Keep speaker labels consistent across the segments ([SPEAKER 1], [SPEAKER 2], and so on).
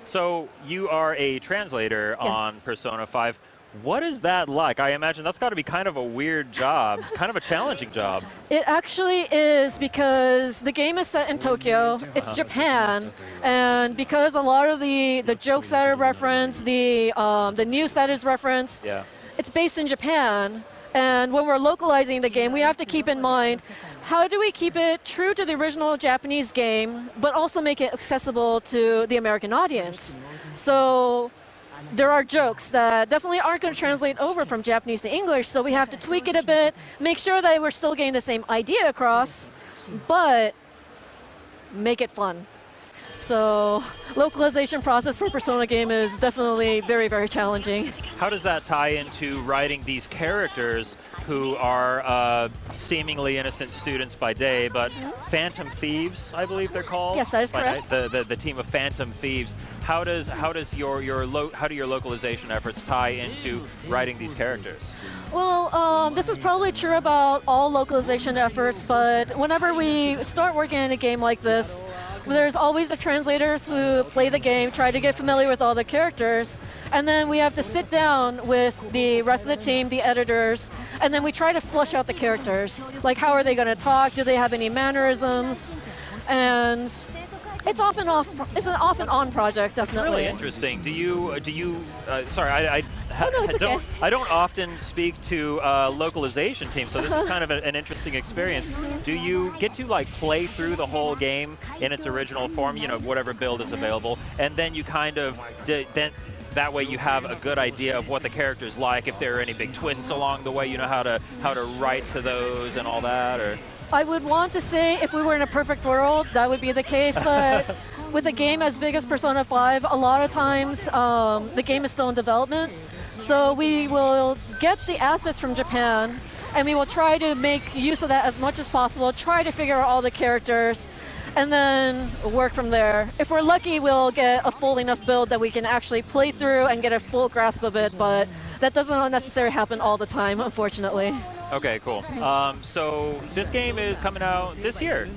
[SPEAKER 1] So you are a translator on Persona 5. What is that like? I imagine that's got to be kind of a weird job, kind of a challenging job.
[SPEAKER 2] It actually is because the game is set in Tokyo, it's Japan, and because a lot of the jokes that are referenced, the news that is referenced, it's based in Japan. And when we're localizing the game, we have to keep in mind, how do we keep it true to the original Japanese game, but also make it accessible to the American audience? So there are jokes that definitely aren't going to translate over from Japanese to English, so we have to tweak it a bit, make sure that we're still getting the same idea across, but make it fun. So localization process for Persona game is definitely very, very challenging.
[SPEAKER 1] How does that tie into writing these characters who are seemingly innocent students by day, but Phantom Thieves, I believe they're called?
[SPEAKER 2] Yes, that is correct.
[SPEAKER 1] The team of Phantom Thieves. How do your localization efforts tie into writing these characters?
[SPEAKER 2] Well, this is probably true about all localization efforts, but whenever we start working in a game like this, there's always the translators who play the game, try to get familiar with all the characters, and then we have to sit down with the rest of the team, the editors, and then we try to flush out the characters. Like, how are they going to talk? Do they have any mannerisms? And it's an off and on project, definitely.
[SPEAKER 1] Really interesting. Do you? Sorry,
[SPEAKER 2] okay.
[SPEAKER 1] I don't often speak to localization teams, so this is kind of an interesting experience. Do you get to like play through the whole game in its original form? You know, whatever build is available, and then you kind of that way you have a good idea of what the character's like. If there are any big twists along the way, you know how to write to those and all that, or.
[SPEAKER 2] I would want to say if we were in a perfect world, that would be the case, but with a game as big as Persona 5, a lot of times the game is still in development. So we will get the assets from Japan, and we will try to make use of that as much as possible, try to figure out all the characters, and then work from there. If we're lucky, we'll get a full enough build that we can actually play through and get a full grasp of it, but that doesn't necessarily happen all the time, unfortunately.
[SPEAKER 1] Okay, cool. So this game is coming out this year.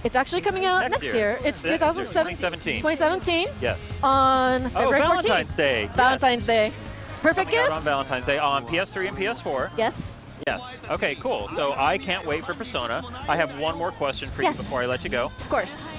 [SPEAKER 2] It's actually coming out next year. It's
[SPEAKER 1] 2017.
[SPEAKER 2] 2017.
[SPEAKER 1] Yes.
[SPEAKER 2] On February 14th.
[SPEAKER 1] Valentine's Day.
[SPEAKER 2] Valentine's Day. Perfect
[SPEAKER 1] gift.
[SPEAKER 2] Out
[SPEAKER 1] on Valentine's Day on PS3 and PS4.
[SPEAKER 2] Yes.
[SPEAKER 1] Yes. Okay, cool. So I can't wait for Persona. I have one more question for you before I let you go.
[SPEAKER 2] Of course.